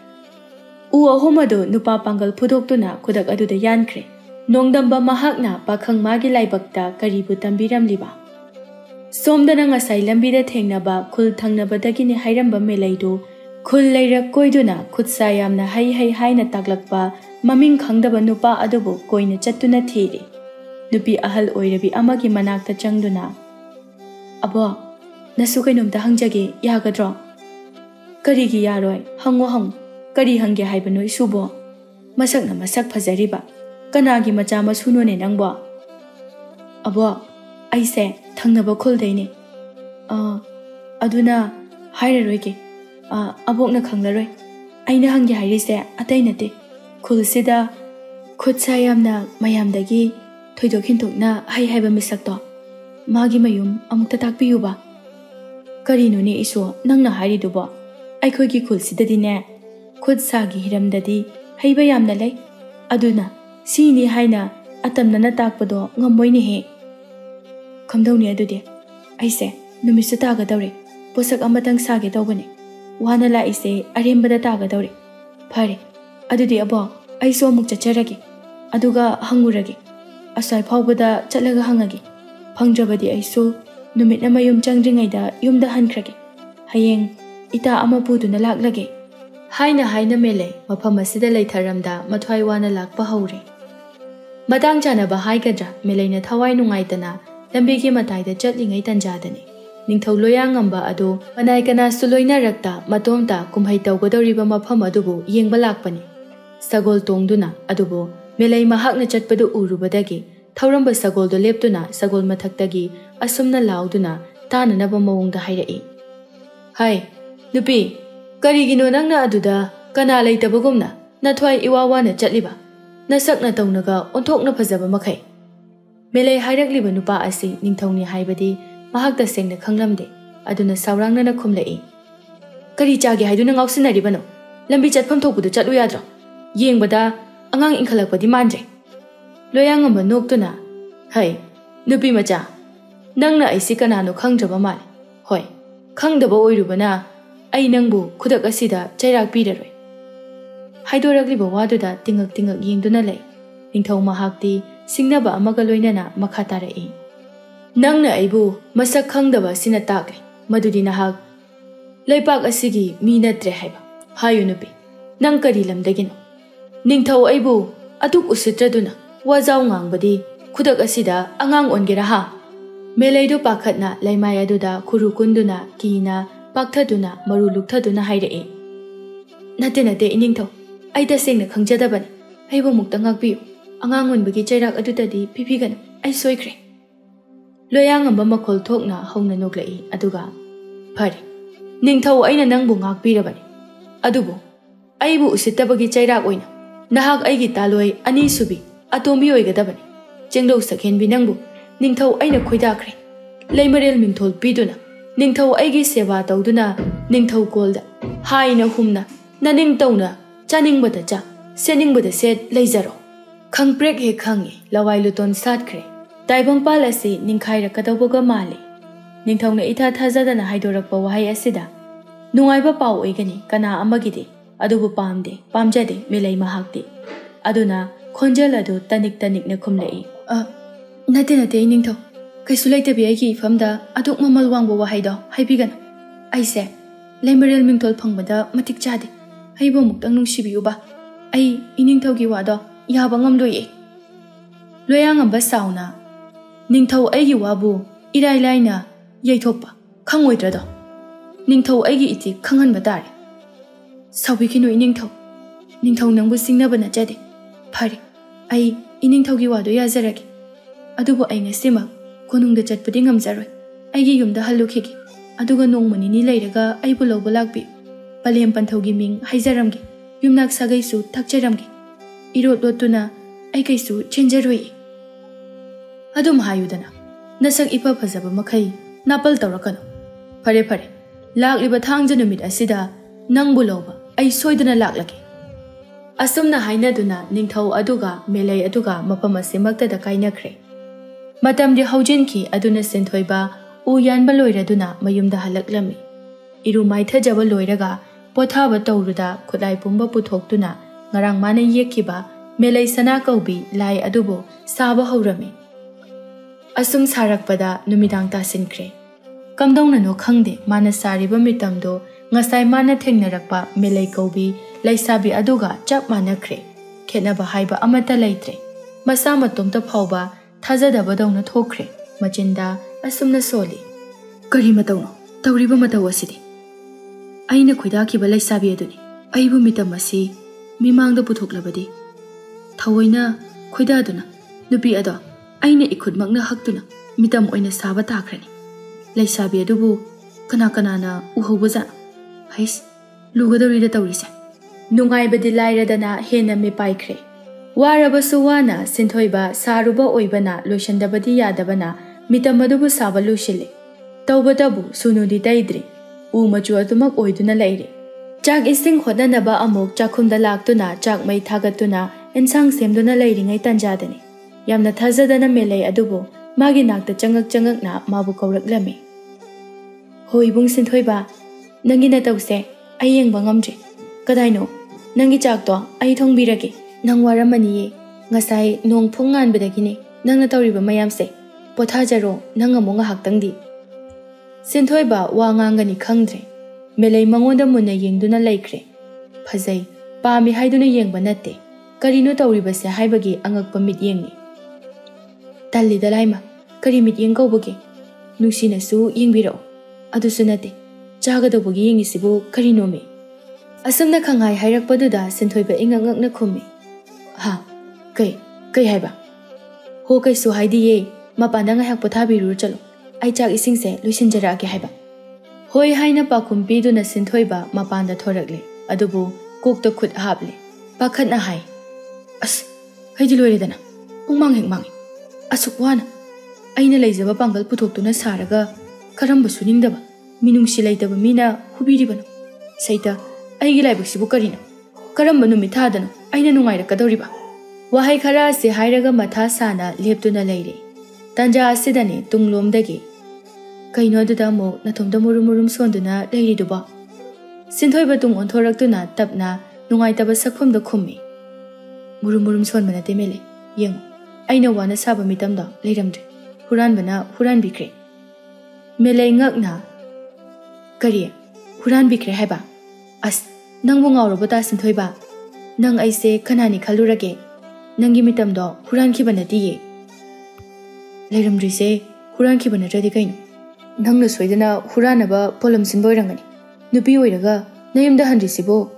U ahumadu nupa pangal phudoktuna kudak aduda yankre. Nongdamba mahakna pakhang magi laibakta karibu tambiramliba. Somdana ngasai lambida thengnaba khul thangnabadagini hairamba melaidu khul leirak koiduna khutsa yamna hai haina taklakpa maming khangdaba nupa adubu koina chattuna thiri. Nupi ahal oirabi amagi manakta changduna. Abo, nasu kainomta hangjage yagadro. Karigi yaroi hango. Kari hangge haibano isubo. Masakna masak phazariba. Kanagi macha masunone nangbo. Abo, aise thangnaba khuldaine. Aduna hairaroige. Abokna khanglaroi. Aina hangge hairise atainate. Khulsida khutsa yamna mayamdagi thoidok hintokna haiba misakto. Magi mayum amukta takpiyuba. Karinone iso nangna hairidubo. Aikhoigi khulsidadine khutsaagi hiramdadi haiba yamna lei. Aduna sini haina atamnana takpado ngamoine he. Kamdawni adudi aise numisu tagadawre. Posak amatang sage tawbane. Wana la ise arembada tagadawre. Phare adudi abo ꯑꯩꯁꯨ ꯑꯃꯨꯛ ꯆꯠꯆꯔꯒꯦ ꯑꯗꯨꯒ ꯍꯪꯉꯨꯔꯒꯦ ꯑꯁ꯭ꯋꯥꯏ ꯐꯥꯎꯕꯗ ꯆꯠꯂꯒ ꯍꯪꯉꯒꯦ ꯐꯪꯗ꯭ꯔꯕꯗꯤ ꯑꯩꯁꯨ ꯅꯨꯃꯤꯠ ꯑꯃ ꯌꯨꯝ ꯆꯪꯗ꯭ꯔꯤꯉꯩꯗ ꯌꯨꯝꯗ ꯍꯟꯈ꯭ꯔꯒꯦ ꯍꯌꯦꯡ ꯏꯇꯥ ꯑꯃ ꯄꯨꯗꯨꯅ ꯂꯥꯛꯂꯒꯦ ꯍꯥꯏꯅ ꯃꯦꯂꯩ ꯃꯐꯝ ꯑꯁꯤꯗ ꯂꯩꯊꯔꯝꯗ ꯃꯊ꯭ꯋꯥꯏ ꯋꯥꯅ ꯂꯥꯛꯄ ꯍꯧꯔꯦ ꯃꯇꯥꯡ ꯆꯥꯅꯕ ꯍꯥꯏꯒꯗ꯭ꯔꯥ ꯃꯦꯂꯩꯅ ꯊꯋꯥꯏ ꯅꯨꯡꯉꯥꯏꯇꯅ ꯂꯝꯕꯤꯒꯤ ꯃꯇꯥꯏꯗ ꯆꯠꯂꯤꯉꯩ ꯇꯟꯖꯥꯗꯅꯤ ꯅꯤꯡꯊꯧ ꯂꯣꯌꯥꯉꯝꯕ ꯑꯗꯨ ꯀꯅꯥꯏ ꯀꯅꯥꯁꯨ ꯂꯣꯏꯅꯔꯛꯇ ꯃꯇꯣꯝꯇ ꯀꯨꯝꯍꯩ ꯇꯧꯒꯗꯧꯔꯤꯕ ꯃꯐꯝ ꯑꯗꯨꯕꯨ ꯌꯦꯡꯕ ꯂꯥꯛꯄꯅꯤ ꯁꯒꯣꯜ ꯇꯣꯡꯗꯨꯅ ꯑꯗꯨꯕꯨ ꯃꯦꯂꯩ ꯃꯍꯥꯛꯅ ꯆꯠꯄꯗꯨ ꯎꯔꯨꯕꯗꯒꯤ ꯊꯧꯔꯝꯕ ꯁꯒꯣꯜꯗꯨ ꯂꯦꯞꯇꯨꯅ ꯁꯒꯣꯜ ꯃꯊꯛꯇꯒꯤ ꯑꯁꯨꯝꯅ ꯂꯥꯎꯗꯨꯅ ꯇꯥꯅꯅꯕ ꯃꯑꯣꯡꯗ ꯍꯥꯏꯔꯛꯏ ꯍꯥꯏ ꯅꯨꯄꯤ ꯀꯔꯤꯒꯤꯅꯣ ꯅꯪꯅ ꯑꯗꯨꯗ ꯀꯅꯥ ꯂꯩꯇꯕꯒꯨꯝꯅ ꯅꯊ꯭ꯋꯥꯏ ꯏꯋꯥ ꯋꯥꯅ ꯆꯠꯂꯤꯕ ꯅꯁꯛꯅ ꯇꯧꯅꯒ ꯑꯣꯟꯊꯣꯛꯅ ꯐꯖꯕ ꯃꯈꯩ ꯃꯦꯂꯩ ꯍꯥꯏꯔꯛꯂꯤꯕ ꯅꯨꯄꯥ ꯑꯁꯤ ꯅꯤꯡꯊꯧꯅꯤ ꯍꯥꯏꯕꯗꯤ ꯃꯍꯥꯛ ꯇꯁꯦꯡꯅ ꯈꯪꯂꯝꯗꯦ ꯑꯗꯨꯅ ꯁꯥꯎꯔꯥꯡꯅꯅ ꯈꯨꯝꯂꯛꯏ ꯀꯔꯤ ꯆꯥꯒꯦ ꯍꯥꯏꯗꯨꯅ ꯉꯥꯎꯁꯤꯟꯅꯔꯤꯕꯅꯣ ꯂꯝꯕꯤ ꯆꯠꯐꯝ ꯊꯣꯛꯄꯗꯨ ꯆꯠꯂꯨ ꯌꯥꯗ꯭ꯔꯣ ꯌꯦꯡꯕꯗ ꯑꯉꯥꯡ ꯏꯟꯈꯠꯂꯛꯄꯗꯤ ꯃꯥꯟꯗ꯭ꯔꯦ ꯂꯣꯌꯥꯉꯝꯕ ꯅꯣꯛꯇꯨꯅ ꯍꯩ ꯅꯨꯄꯤ ꯃꯆꯥ ꯅꯪꯅ ꯑꯩꯁꯤ ꯀꯅꯥꯅꯣ ꯈꯪꯗ꯭ꯔꯕ ꯃꯥꯜꯂꯦ ꯍꯣꯏ ꯈꯪꯗꯕ ꯑꯣꯏꯔꯨꯕꯅ ꯑꯩ ꯅꯪꯕꯨ ꯈꯨꯗꯛ ꯑꯁꯤꯗ ꯆꯩꯔꯥꯛ ꯄꯤꯔꯔꯣꯏ ꯍꯥꯏꯗꯣꯔꯛꯂꯤꯕ ꯋꯥꯗꯨꯗ ꯇꯤꯡꯉꯛ ꯌꯦꯡꯗꯨꯅ ꯂꯩ ꯅꯤꯡꯊꯧ ꯃꯍꯥꯛꯇꯤ ꯁꯤꯡꯅꯕ ꯑꯃꯒ ꯂꯣꯏꯅꯅ ꯃꯈꯥ ꯇꯥꯔꯛꯏ ꯅꯪꯅ ꯑꯩꯕꯨ ꯃꯁꯛ ꯈꯪꯗꯕ ꯑꯁꯤꯅ ꯇꯥꯛꯂꯤ ꯃꯗꯨꯗꯤ ꯅꯍꯥꯛ ꯂꯩꯄꯥꯛ ꯑꯁꯤꯒꯤ ꯃꯤ ꯅꯠꯇ꯭ꯔꯦ ꯍꯥꯏꯕ ꯍꯥꯏꯌꯨ ꯅꯨꯄꯤ ꯅꯪ ꯀꯔꯤ ꯂꯝꯗꯒꯤꯅꯣ ꯅꯤꯡꯊꯧ ꯑꯩꯕꯨ ꯑꯗꯨꯛ ꯎꯁꯤꯠꯇ꯭ꯔꯗꯨꯅ ꯋꯥꯖꯥꯎ ꯉꯥꯡꯕꯗꯤ ꯈꯨꯗꯛ ꯑꯁꯤꯗ ꯑꯉꯥꯡ ꯑꯣꯟꯒꯦꯔꯥ ꯍꯥ ꯃꯦꯂꯩꯗꯨ ꯄꯥꯈꯠꯅ ꯂꯩꯃꯥꯏ ꯑꯗꯨꯗ ꯈꯨꯔꯨ ꯀꯨꯟꯗꯨꯅ ꯀꯤꯅ ꯄꯥꯛꯊꯗꯨꯅ ꯃꯔꯨ ꯂꯨꯛꯊꯗꯨꯅ ꯍꯥꯏꯔꯛꯏ ꯅꯠꯇꯦ ꯏꯅꯤꯡꯊꯧ ꯑꯩ ꯇꯁꯦꯡꯅ ꯈꯪꯖꯗꯕꯅꯤ ꯑꯩꯕꯨ ꯑꯃꯨꯛꯇ ꯉꯥꯛꯄꯤꯌꯨ ꯑꯉꯥꯡ ꯑꯣꯟꯕꯒꯤ ꯆꯩꯔꯥꯛ ꯑꯗꯨꯗꯗꯤ ꯄꯤꯕꯤꯒꯅꯨ ꯑꯩ ꯁꯣꯏꯈ꯭ꯔꯦ ꯂꯣꯌꯥꯉꯝꯕ ꯃꯈꯣꯜ ꯊꯣꯛꯅ ꯍꯧꯅ ꯅꯣꯛꯂꯛꯏ ꯑꯗꯨꯒ ꯐꯔꯦ ꯅꯤꯡꯊꯧ ꯑꯩꯅ ꯅꯪꯕꯨ ꯉꯥꯛꯄꯤꯔꯕꯅꯤ ꯑꯗꯨꯕꯨ ꯑꯩꯕꯨ ꯎꯁꯤꯠꯇꯕꯒꯤ ꯆꯩꯔꯥꯛ ꯑꯣꯏꯅ ꯅꯍꯥꯛ ꯑꯩꯒꯤ ꯇꯥꯂꯣꯏ ꯑꯅꯤꯁꯨꯕꯤ ꯑꯇꯣꯝꯕꯤ ꯑꯣꯏꯒꯗꯕꯅꯤ ꯆꯦꯡꯗꯧ ꯁꯛꯍꯦꯟꯕꯤ ꯅꯪꯕꯨ ꯅꯤꯡꯊꯧ ꯑꯩꯅ ꯈꯣꯏꯗꯥꯈ꯭ꯔꯦ ꯂꯩꯃꯔꯦꯜ ꯃꯤꯡꯊꯣꯜ ꯄꯤꯗꯨꯅ ꯅꯤꯡꯊꯧ ꯑꯩꯒꯤ ꯁꯦꯕꯥ ꯇꯧꯗꯨꯅ ꯅꯤꯡꯊꯧ ꯀꯣꯜꯗ ꯍꯥꯏꯅ ꯍꯨꯝꯅ ꯅꯅꯤꯡ ꯇꯧꯅ ꯆꯥꯅꯤꯡꯕꯗ ꯆꯥ ꯁꯦꯠꯅꯤꯡꯕꯗ ꯁꯦꯠ ꯂꯩꯖꯔꯣ ꯈꯪꯄ꯭ꯔꯦꯛ ꯍꯦꯛ ꯈꯪꯉꯤ ꯂꯋꯥꯏ ꯂꯨꯇꯣꯟ ꯁꯥꯠꯈ꯭ꯔꯦ ꯇꯥꯏꯕꯪꯄꯥꯜ ꯑꯁꯤ ꯅꯤꯡꯈꯥꯏꯔꯛꯀꯗꯧꯕꯒ ꯃꯥꯜꯂꯤ ꯅꯤꯡꯊꯧꯅ ꯏꯊꯥ ꯊꯥꯖꯗꯅ ꯍꯥꯏꯗꯣꯔꯛꯄ ꯋꯥꯍꯩ ꯑꯁꯤꯗ ꯅꯨꯡꯉꯥꯏꯕ ꯄꯥꯎ ꯑꯣꯏꯒꯅꯤ ꯀꯅꯥ ꯑꯃꯒꯤꯗꯤ ꯑꯗꯨꯕꯨ ꯄꯥꯝꯖꯗꯦ ꯃꯦꯂꯩ ꯃꯍꯥꯛꯇꯤ ꯑꯗꯨꯅ ꯈꯣꯟꯖꯦꯜ ꯑꯗꯨ ꯇꯅꯤꯛꯅ ꯈꯨꯝꯂꯛꯏ ꯅꯠꯇꯦ ꯏꯅꯤꯡꯊꯧ ꯀꯩꯁꯨ ꯂꯩꯇꯕꯤ ꯑꯩꯒꯤ ꯏꯐꯝꯗ ꯑꯗꯨꯛ ꯃꯃꯜ ꯋꯥꯡꯕ ꯋꯥꯍꯩꯗꯣ ꯍꯥꯏꯕꯤꯒꯅꯨ ꯑꯩꯁꯦ ꯂꯩꯃꯔꯦꯜ ꯃꯤꯡꯊꯣꯜ ꯐꯪꯕꯗ ꯃꯇꯤꯛ ꯆꯥꯗꯦ ꯑꯩꯕꯨ ꯑꯃꯨꯛꯇꯪ ꯅꯨꯡꯁꯤꯕꯤꯌꯨꯕ ꯑꯩ ꯏꯅꯤꯡꯊꯧꯒꯤ ꯋꯥꯗꯣ ꯌꯥꯕ ꯉꯝꯂꯣꯏꯌꯦ ꯂꯣꯌꯥꯉꯝꯕ ꯁꯥꯎꯅ ꯅꯤꯡꯊꯧ ꯑꯩꯒꯤ ꯋꯥꯕꯨ ꯏꯔꯥꯏ ꯂꯥꯏꯅ ꯌꯩꯊꯣꯛꯄ ꯈꯪꯉꯣꯏꯗ꯭ꯔꯗꯣ ꯅꯤꯡꯊꯧ ꯑꯩꯒꯤ ꯏꯇꯤꯛ ꯈꯪꯍꯟꯕ ꯇꯥꯔꯦ ꯁꯥꯎꯕꯤꯈꯤꯅꯨ ꯅꯤꯡꯊꯧ ꯅꯪꯕꯨ ꯁꯤꯡꯅꯕ ꯅꯠꯆꯗꯦ ꯐꯔꯦ ꯑꯩ ꯏꯅꯤꯡꯊꯧꯒꯤ ꯋꯥꯗꯣ ꯌꯥꯖꯔꯒꯦ ꯑꯗꯨꯕꯨ ꯑꯩ ꯉꯁꯤꯃꯛ ꯀꯣꯅꯨꯡꯗ ꯆꯠꯄꯗꯤ ꯉꯝꯖꯔꯣꯏ ꯑꯩꯒꯤ ꯌꯨꯝꯗ ꯍꯜꯂꯨꯈꯤꯒꯦ ꯑꯗꯨꯒ ꯅꯣꯡꯃ ꯅꯤꯅꯤ ꯂꯩꯔꯒ ꯑꯩꯕꯨ ꯂꯧꯕ ꯂꯥꯛꯄꯤꯌꯨ ꯄꯂꯦꯝ ꯄꯟꯊꯧꯒꯤ ꯃꯤꯡ ꯍꯥꯏꯖꯔꯝꯒꯦ ꯌꯨꯝꯅꯥꯛ ꯁꯥꯒꯩꯁꯨ ꯊꯛꯆꯔꯝꯒꯦ ꯏꯔꯣꯠ ꯂꯣꯠꯇꯨꯅ ꯑꯩ ꯀꯩꯁꯨ ꯆꯦꯟꯖꯔꯣꯏꯌꯦ ꯑꯗꯨꯝ ꯍꯥꯏꯌꯨꯗꯅ ꯅꯁꯛ ꯏꯐ ꯐꯖꯕ ꯃꯈꯩ ꯅꯥꯄꯜ ꯇꯧꯔꯛꯀꯅꯨ ꯐꯔꯦ ꯂꯥꯛꯂꯤꯕ ꯊꯥꯡꯖ ꯅꯨꯃꯤꯠ ꯑꯁꯤꯗ ꯅꯪꯕꯨ ꯂꯧꯕ ꯑꯩ ꯁꯣꯏꯗꯅ ꯂꯥꯛꯂꯒꯦ ꯑꯁꯨꯝꯅ ꯍꯥꯏꯅꯗꯨꯅ ꯅꯤꯡꯊꯧ ꯑꯗꯨꯒ ꯃꯦꯂꯩ ꯑꯗꯨꯒ ꯃꯐꯝ ꯑꯁꯤꯃꯛꯇꯗ ꯀꯥꯏꯅꯈ꯭ꯔꯦ ꯃꯇꯝꯗꯤ ꯍꯧꯖꯤꯟꯈꯤ ꯑꯗꯨꯅ ꯁꯤꯟꯊꯣꯏꯕ ꯎ ꯌꯥꯟꯕ ꯂꯣꯏꯔꯗꯨꯅ ꯃꯌꯨꯝꯗ ꯍꯜꯂꯛꯂꯝꯃꯤ ꯏꯔꯨ ꯃꯥꯏꯊꯖꯕ ꯂꯣꯏꯔꯒ ꯄꯣꯊꯥꯕ ꯇꯧꯔꯨꯗ ꯈꯨꯠꯂꯥꯏ ꯄꯨꯝꯕ ꯄꯨꯊꯣꯛꯇꯨꯅ ꯉꯔꯥꯡ ꯃꯥꯅ ꯌꯦꯛꯈꯤꯕ ꯃꯦꯂꯩ ꯁꯅꯥ ꯀꯧꯕꯤ ꯂꯥꯏ ꯑꯗꯨꯕꯨ ꯁꯥꯕ ꯍꯧꯔꯝꯃꯤ ꯑꯁꯨꯝ ꯁꯥꯔꯛꯄꯗ ꯅꯨꯃꯤꯗꯥꯡ ꯇꯥꯁꯤꯟꯈ꯭ꯔꯦ ꯀꯝꯗꯧꯅꯅꯣ ꯈꯪꯗꯦ ꯃꯥꯅ ꯁꯥꯔꯤꯕ ꯃꯤꯇꯝꯗꯣ ꯉꯁꯥꯏ ꯃꯥꯅ ꯊꯦꯡꯅꯔꯛꯄ ꯃꯦꯂꯩ ꯀꯧꯕꯤ ꯂꯩꯁꯥꯕꯤ ꯑꯗꯨꯒ ꯆꯞ ꯃꯥꯟꯅꯈ꯭ꯔꯦ ꯈꯦꯠꯅꯕ ꯍꯥꯏꯕ ꯑꯃꯠꯇ ꯂꯩꯇ꯭ꯔꯦ ꯃꯁꯥ ꯃꯇꯣꯝꯇ ꯐꯥꯎꯕ ꯊꯥꯖꯗꯕꯗꯧꯅ ꯊꯣꯛꯈ꯭ꯔꯦ ꯃꯆꯤꯟꯗ ꯑꯁꯨꯝꯅ ꯁꯣꯜꯂꯤ ꯀꯔꯤ ꯃꯇꯧꯅꯣ ꯇꯧꯔꯤꯕ ꯃꯇꯧ ꯑꯁꯤꯗꯤ ꯑꯩꯅ ꯈꯣꯏꯗꯥꯈꯤꯕ ꯂꯩꯁꯥꯕꯤ ꯑꯗꯨꯅꯤ ꯑꯩꯕꯨ ꯃꯤꯇꯝ ꯑꯁꯤ ꯃꯤꯃꯥꯡꯗ ꯄꯨꯊꯣꯛꯂꯕꯗꯤ ꯊꯑꯣꯏꯅ ꯈꯣꯏꯗꯥꯗꯨꯅ ꯅꯨꯄꯤ ꯑꯗꯣ ꯑꯩꯅ ꯏꯈꯨꯠꯃꯛꯅ ꯍꯛꯇꯨꯅ ꯃꯤꯇꯝ ꯑꯣꯏꯅ ꯁꯥꯕ ꯇꯥꯈ꯭ꯔꯅꯤ ꯂꯩꯁꯥꯕꯤ ꯑꯗꯨꯕꯨ ꯀꯅꯥꯅ ꯎꯍꯧꯕꯖꯥꯠꯅꯣ ꯍꯩꯁ ꯂꯨꯒꯗꯧꯔꯤꯗ ꯇꯧꯔꯤꯁꯦ ꯅꯨꯡꯉꯥꯏꯕꯗꯤ ꯂꯥꯏꯔꯗꯅ ꯍꯦꯟꯅ ꯃꯤꯄꯥꯏꯈ꯭ꯔꯦ ꯋꯥꯔꯕꯁꯨ ꯋꯥꯅ ꯁꯤꯟꯊꯣꯏꯕ ꯁꯥꯔꯨꯕ ꯑꯣꯏꯕꯅ ꯂꯣꯏꯁꯤꯟꯗꯕꯗꯤ ꯌꯥꯗꯕꯅ ꯃꯤꯇꯝ ꯑꯗꯨꯕꯨ ꯁꯥꯕ ꯂꯣꯏꯁꯤꯜꯂꯤ ꯇꯧꯕꯇꯕꯨ ꯁꯨꯅꯨꯗꯤ ꯇꯩꯗ꯭ꯔꯤ ꯎ ꯃꯆꯨ ꯑꯗꯨꯃꯛ ꯑꯣꯏꯗꯨꯅ ꯂꯩꯔꯤ ꯆꯥꯛ ꯏꯁꯤꯡ ꯍꯣꯠꯅꯅꯕ ꯑꯃꯨꯛ ꯆꯥꯛꯈꯨꯝꯗ ꯂꯥꯛꯇꯨꯅ ꯆꯥꯛ ꯃꯩ ꯊꯥꯒꯠꯇꯨꯅ ꯑꯦꯟꯁꯥꯡ ꯁꯦꯝꯗꯨꯅ ꯂꯩꯔꯤꯉꯩ ꯇꯟꯖꯥꯗꯅꯤ ꯌꯥꯝꯅ ꯊꯥꯖꯗꯅ ꯃꯦꯂꯩ ꯑꯗꯨꯕꯨ ꯃꯥꯒꯤ ꯅꯥꯛꯇ ꯆꯪꯉꯛꯅ ꯃꯥꯕꯨ ꯀꯧꯔꯛꯂꯝꯃꯤ ꯍꯣ ꯏꯕꯨꯡ ꯁꯤꯟꯊꯣꯏꯕ ꯅꯪꯒꯤ ꯅꯇꯧꯁꯦ ꯑꯩ ꯌꯦꯡꯕ ꯉꯝꯗ꯭ꯔꯦ ꯀꯗꯥꯏꯅꯣ ꯅꯪꯒꯤ ꯆꯥꯛꯇꯣ ꯑꯩ ꯊꯣꯡꯕꯤꯔꯒꯦ Nang waramaniye, ngasai nong phungan bedagine, nang na tawriba mayamse, pothajaro nang among haktangdi. Sinthoiba wa ngangani khangdre, melei mangonda munna yengduna laikre. Phajai, pami haiduna yengba natte, karino tawriba se haibagi angakpa mit yengni. Talli dalaima, kari mit yengkawbagi, nungsina su yengbirao, adusu natte, chagadawbagi yengisibu karino me. Asamna khangai hairakpaduda sinthoiba ingangakna khummi. Ha, kai haiba. Ho kai su haidiye, mapanda ngahak pothabiru chalo. Ai chak ising se luisinjarake haiba. Hoi haina pakhum piduna sinthoiba mapanda thorakle, adubu kokta khut hable. Pakhatna hai. As, haidi loiredana. Pungmang hek mangi. Asuk wana. Aina leijaba pangal puthokduna saraga karamba suningdaba. Minungsi leitaba mina hubiribano. Saita aigi laibaksibu karino. Karamba numit thadano. Aina nungairakadoriba. Wahai khara se hairaga matha sana leptuna leire. Tanja asidani tunglomdagi. Kaino duda mo nathomda murum sonduna leiriduba. Sinthoiba tung onthoraktuna tapna nungaitaba sakhumda khummi. Murum sondana temele. Yengo. Aina wana saba mitamda leiramdre. Huranbana huranbikre. Melei ngakna. Kari huranbikre haiba. As nangbu ngaurobota sinthoiba. Nang aise kanani khalurage. Nangi mitamdo hurankhibana diye. Leiramdrise hurankhibana radi kaino. Nangna soidana huranaba polam sinba oirangani. Nupi oiraga nayumda handrisibo.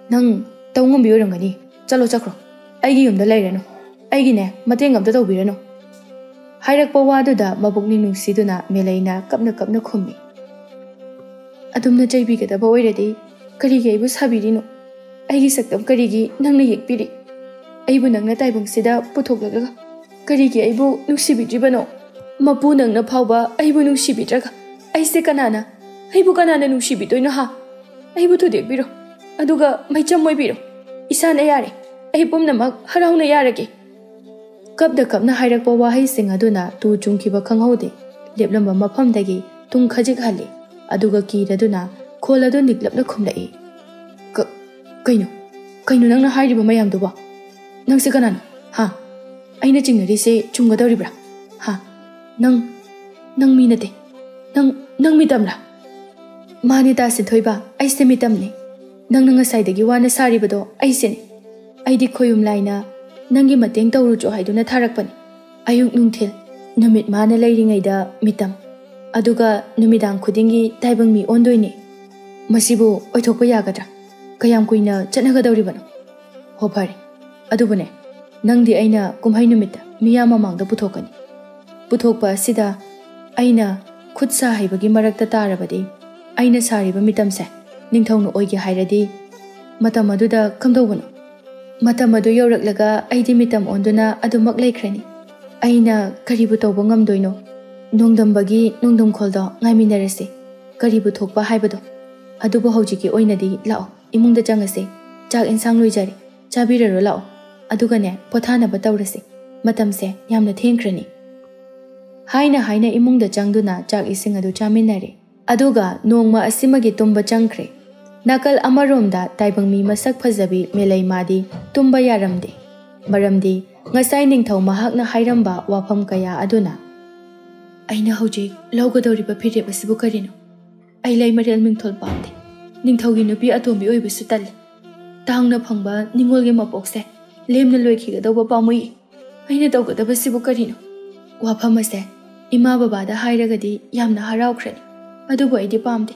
Nang taungombi oirangani. Chalo chakro. Aigi yumda leirano. Aigi ne mateng amda tawbirano. Hairakpa waduda mabukni nungsiduna meleina kapna khummi. Adumna jaibigedaba oiradi karigi aibu sabirino. Aigi saktam karigi nangna yekpiri. Aibu nangna taibungsida puthoklaga. Karigi aibu nungsibidribano. Mapu nangna phawba aibu nungsibidraga. Aise kanana. Aibu kanana nungsibidoino ha. Aibu thudekbiro. Aduga maicham moibiro. Isana yare. Aibum namak harauna yarage. Kapna hairakpa wahai sing aduna tu chungkiba khanghaude. Leplamba mafamdagi tung khajik hali. Aduga kiraduna kholadu niklapna khumlai. Kaino nangna hairiba mayamduba. Nangse kanana. Ha. Aina chingnarise chungadoribra. Ha. Nang minate. Nang mitamla. Mani ta sinthoiba aise mitamne. Nang ngasai wana saribado aisene. Aidi khoyum laina nangi mateng tawrujo haiduna tharakpani. Ayuk nungthil numit mana leiringaida mitam. Aduga numidang khudingi taibangmi ondoine. Masibu oithokpa yagadra. Kayam kuina chatnagadoribano. Ho phare. Adubune. Nangdi aina kumhai numita miyama mangda puthokani. Puthokpa sida aina khutsa haibagi marakta tarabadi. Aina sariba mitamse ningthongno oige hairadi matam aduda kamdawano. Matam adu yauraklaga aidi mitam onduna adumak laikhrani. Aina karibu tawba ngamdoino. Nongdambagi nongdam kholda ngaiminarase. Karibu thokpa haibado. Adubu haujiki oinadi lao imungda changase. Chak insang loijari. Chabiraro lao. Adugane pothanaba tawrase. Matamse yamna thengkrani. Haina imungda changduna chak ising adu chaminare. Aduga nongma asimagi tumba changkre. Nakal amaromda taibangmi masak phajabi melei madi tumba yaramde. Maramdi ngasai ningthau mahakna hairamba wafam kaya aduna. Aina hojik lawgadoriba phirep asibu karino. Ai lei marel mingthol pamde. Ningthaugi nupi atombi oibasu tal. Tangna phangba ningolge mapokse. Lemna loikhigadawba pamui. Aina tawgadaba sibu karino. Wafam ase ima babada hairagadi yamna haraukhrani. Adubu aidi pamde.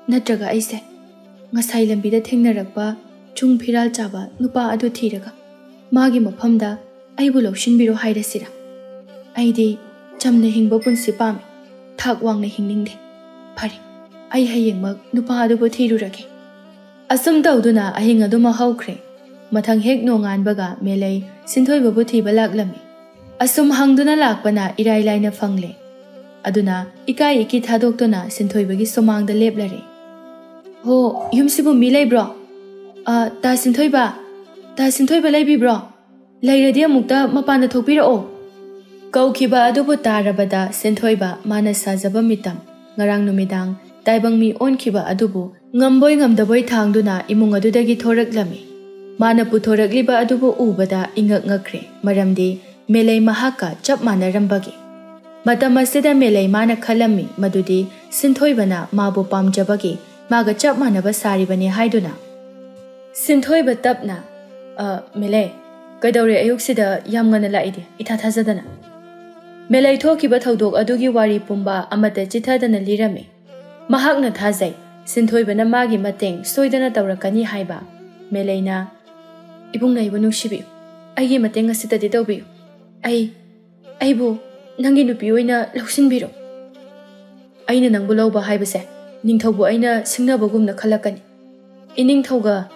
Natraga aise ngasai lambida thengnarakpa chung phiral chaba nupa adu thiraga magi mafamda aibu lawshinbiro hairasira. Aidi chamna hingba punsi pami. Thak wangna hingningde. Phare. Ai hayengmak nupa adubu thirurage. Asum tawduna ahing aduma haukhre. Mathang hek nonganbaga melei sinthoibabu thiba laklami. Asum hangduna lakpana irai laina fangle. Aduna ikai iki thadoktuna sinthoibagi somangda leplare. Ho yumsibu mi leibro. Ta sinthoiba leibibro. Leiradi amukta mapanda thokpirao. Kaukhiba adubu tarabada sinthoiba mana sajaba mitam. Ngarang numidang taibangmi onkhiba adubu ngamboi ngamdaboi thangduna imung adudagi thoraklami. Mana puthoragliba adubu ubada ingak ngakre maramdi melei mahaka chap manarambagi. Matam asida melei mana khalami madudi sinthoibana mabu pamjabagi maga chap manaba saribani haiduna. Sinthoiba tapna melei kaidore ayuksida yamngana laide itha thajadana. Melei thokiba thodok adugi wari pumba amata chithadana lirame. Mahakna thajai sinthoibana magi mateng soidana tawrakani haiba. Meleina Ibung na ibu nungsibiyo. Ay mateng asita di tawbiyo. Ay bu, nangi nupiyo na lausinbiro. Ay na nang bulaw ba haibase, ningthaw bu ay na singnabagum na kalakani. Iningthaw ga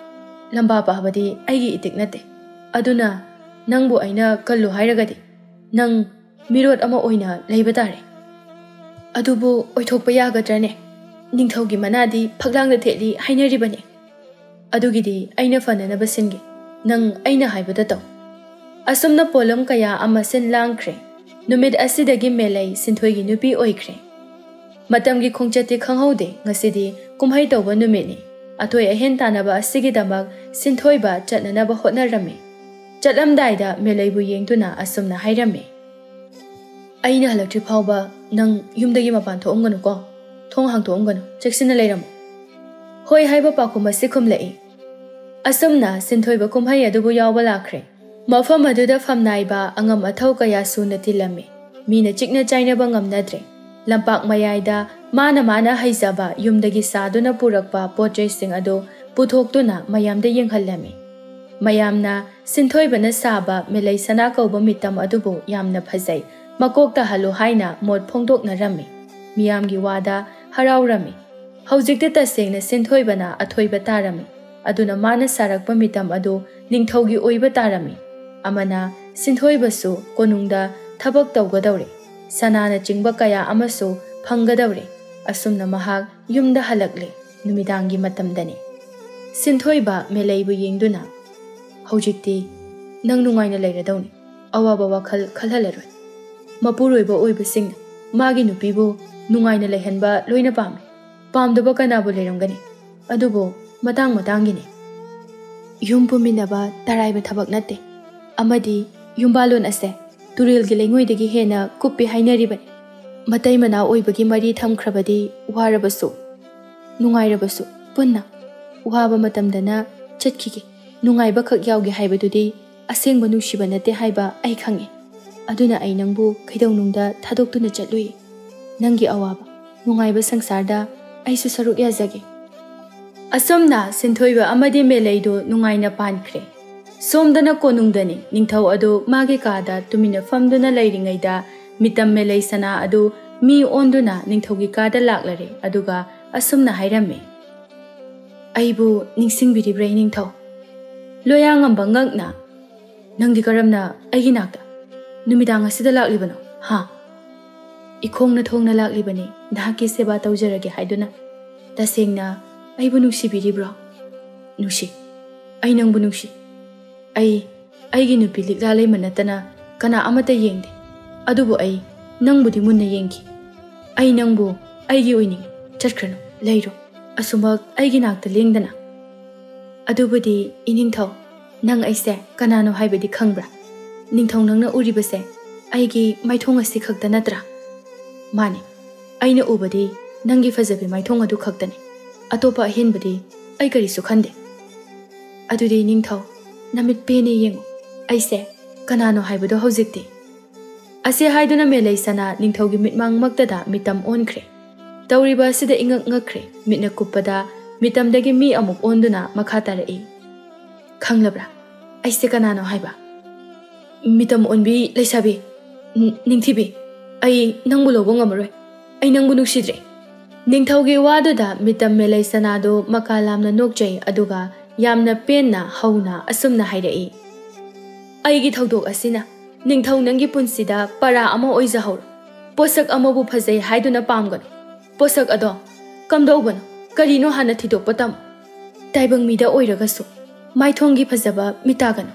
lamba pa habadi ay itik nate. Aduna, nang bu ay na kallo hairagadi. Nang mirot ama oy na laybatare. Adu bu oy thokpa yagadrane. Ningthaw gi manadi paglang na teli hainaribani. Adu gidi ay na fana na basingi. Nang ay na haibada taw. Asum na polam kaya ama sin lang kre. Numid asidagi melay sinthoy gi nupi oy kre. Matam gi khongchati khanghaude ngasidi kumhay tawba numid ni. Atoy ahen tanaba asigi damag sinthoy ba chatna ba hotna rame. Chatlam daida melay bu yengtuna asum na hairame. Ay na halakri phawba nang yumdagi mapan thoomganu ko. Thong hang thoomganu cheksina leiramo. Hoy haiba pakuma sikum lai. Asumna sinthoiba kumhay adubu yawba lakre. Mafam aduda famnaiba angam athau kaya suna tilame. Mina chikna chainaba ngamnadre. Lampak mayayda mana haizaba yumdagi saduna purakpa potray sing ado puthoktuna mayamda yenghallame. Mayamna sinthoiba na saba melay sana kauba mitam adubu yamna phazai. Makokta halu haina mod phongdok na rame. Miyamgi wada haraw rame. Haujikta taseng na sinthoiba na athoiba tarame. Aduna mana sarakpa mitam adu ningthaugi oiba tarami. Amana sinthoibasu konungda thabak tawgadawre. Sanana chingba kaya amasu phanggadawre. Asumna mahak yumda halakle numidangi matamdani. Sinthoiba meleibu yengduna. Haujikti nang nungaina leiradawni. Awaba wakhal khalhalaroi. Mapuroiba oiba singna magi nupibu nungaina leihanba loina pame. Pamdaba kanabu leiramgani. Adubo matang-matangini. Yum puminaba taraiba thabak nate. Amadi yumbalon ase turil gi lengoidagi hena kuppi hainaribani. Matai mana oibagi mari thamkhrabadi warabasu nungairabasu punna waba matamdana chatkhigi nungaiba khak yawgi haibadudi asengba nungsiba nate haiba ai khange. Aduna ai nangbu kaidawnungda thadoktuna chatlui. Nangi awaba nungaiba sangsarda aisu saruk yazage. Asomna sinthoiba amadi meleido nungaina pankre. Somdana konungdani ningthau adu magi kada tumina famduna leiringaida mitam melei sana adu mi onduna ningthaugi kada laklare aduga asomna hairame. Aibu ningsingbiribre ningthau. Loyangamba ngakna nangdi karamna aigi nakta numidang asida laklibano ha. Ikhongna thongna laklibani nahaki seba tawjarage haiduna tasengna Aibu nuksibiribro. Nuksi. Ay nang bunuksi. Ay ginupi liklalay manatana kana amata yengde. Adubo ay nang budi munna yengki. Ay nang bu ay gi uining chatkrano layro. Asumag ay ginakta lengdana. Adubo di iningthaw nang ay se kanano haibadi khangbra. Ningthaw nang na uribase ay gi maithong asi khakta natra. Mani ay na ubadi nang gi fazabi maithong adu khaktani. Atopa ahenbadi ay karisu khande. Adudi ningthaw namit pene yengo aise kanano haibado haujikti. Ase haiduna melei sana ningthawgi mitmang magtada mitam onkre. Tawriba sida ingak ngakre mitna kupada mitamdagi mi amuk onduna makhatara e. Khanglabra aise kanano haiba. Mitam onbi leisabi ningthibi ay nangbu lobo ngamaroi. Ay nangbu nuksidre. Ningthaugi waduda mitam melei sanado makalamna nokjai aduga yamna penna hauna asumna hairai. Aigi thaudok asina ningthau nangi punsida para ama oizahor. Posak amabu phazai haiduna pamgan. Posak ado kamdauban karino hana thidok patam. Taibang mida oiragasu maithongi phazaba mitagan.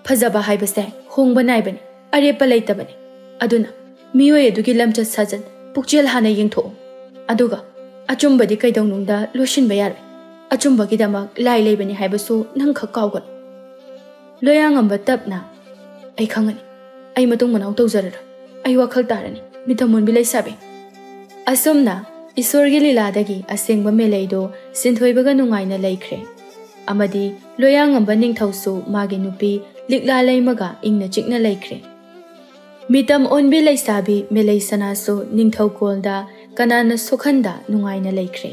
Phazaba haibase hongba naibani arepa leitabani. Aduna miyoy adugi lamchat sajan pukchel hana yengtho. Aduga achumbadi kaidawnungda losin bayar. Achumbagi damak lai leibani haibasu nang khak kawgon. ꯂꯣꯌꯥꯉꯝꯕ ꯇꯞꯅ ꯑꯩ ꯈꯪꯒꯅꯤ ꯑꯩ ꯃꯇꯨꯡ ꯃꯅꯥꯎ ꯇꯧꯖꯔꯔꯣꯏ ꯑꯩ ꯋꯥꯈꯜ ꯇꯥꯔꯅꯤ ꯃꯤꯊꯃꯣꯟꯕꯤ ꯂꯩꯁꯥꯕꯤ ꯑꯁꯨꯝꯅ ꯏꯁꯣꯔꯒꯤ ꯂꯤꯂꯥꯗꯒꯤ ꯑꯁꯦꯡꯕ ꯃꯦꯂꯩꯗꯣ ꯁꯤꯟꯊꯣꯏꯕꯒ ꯅꯨꯡꯉꯥꯏꯅ ꯂꯩꯈ꯭ꯔꯦ ꯑꯃꯗꯤ ꯂꯣꯌꯥꯉꯝꯕ ꯅꯤꯡꯊꯧꯁꯨ ꯃꯥꯒꯤ ꯅꯨꯄꯤ ꯂꯤꯛꯂꯥ ꯂꯩꯃꯒ ꯏꯪꯅ ꯆꯤꯛꯅ ꯂꯩꯈ꯭ꯔꯦ ꯃꯤꯇꯝ ꯑꯣꯟꯕꯤ ꯂꯩꯁꯥꯕꯤ ꯃꯦꯂꯩ ꯁꯅꯥꯁꯨ ꯅꯤꯡꯊꯧꯀꯣꯜꯗ ꯀꯅꯥꯅ ꯁꯣꯛꯍꯟꯗ ꯅꯨꯡꯉꯥꯏꯅ ꯂꯩꯈ꯭ꯔꯦ